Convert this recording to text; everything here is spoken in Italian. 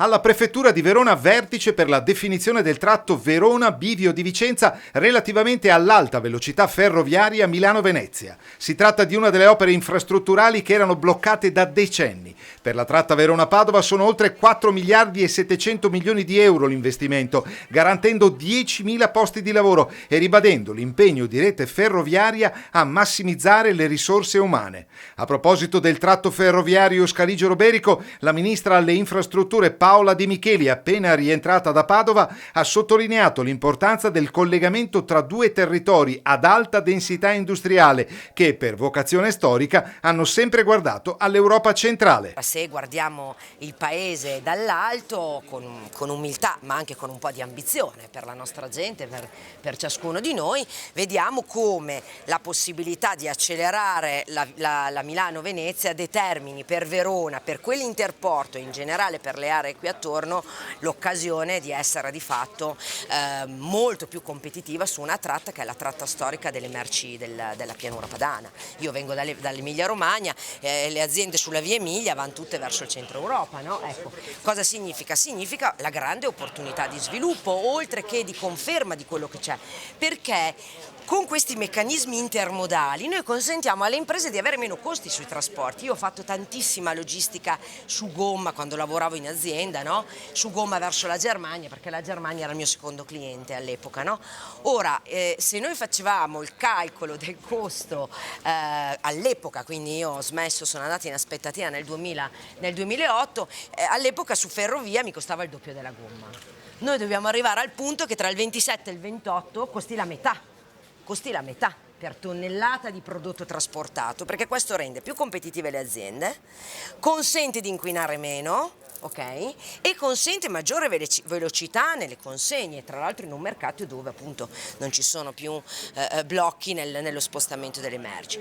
Alla prefettura di Verona vertice per la definizione del tratto Verona-Bivio di Vicenza relativamente all'alta velocità ferroviaria Milano-Venezia. Si tratta di una delle opere infrastrutturali che erano bloccate da decenni. Per la tratta Verona-Padova sono oltre 4 miliardi e 700 milioni di euro l'investimento, garantendo 10.000 posti di lavoro e ribadendo l'impegno di Rete Ferroviaria a massimizzare le risorse umane. A proposito del tratto ferroviario Scaligero-Berico, la ministra alle infrastrutture Paola Di Micheli, appena rientrata da Padova, ha sottolineato l'importanza del collegamento tra due territori ad alta densità industriale che, per vocazione storica, hanno sempre guardato all'Europa centrale. Se guardiamo il paese dall'alto con umiltà, ma anche con un po' di ambizione per la nostra gente, per ciascuno di noi, vediamo come la possibilità di accelerare la Milano-Venezia determini per Verona, per quell'interporto e in generale per le aree qui attorno, l'occasione di essere di fatto molto più competitiva su una tratta che è la tratta storica delle merci della pianura padana. Io vengo dall'Emilia Romagna, le aziende sulla via Emilia vanno tutte verso il centro Europa, no? Ecco, cosa significa? Significa la grande opportunità di sviluppo, oltre che di conferma di quello che c'è, perché con questi meccanismi intermodali noi consentiamo alle imprese di avere meno costi sui trasporti. Io ho fatto tantissima logistica su gomma quando lavoravo in azienda, no? Su gomma verso la Germania, perché la Germania era il mio secondo cliente all'epoca, no? Ora, se noi facevamo il calcolo del costo all'epoca, quindi io ho smesso, sono andata in aspettativa nel 2008, all'epoca su ferrovia mi costava il doppio della gomma. Noi dobbiamo arrivare al punto che tra il 27 e il 28 costi la metà per tonnellata di prodotto trasportato, perché questo rende più competitive le aziende, consente di inquinare meno, ok? E consente maggiore velocità nelle consegne, tra l'altro in un mercato dove appunto non ci sono più blocchi nello spostamento delle merci.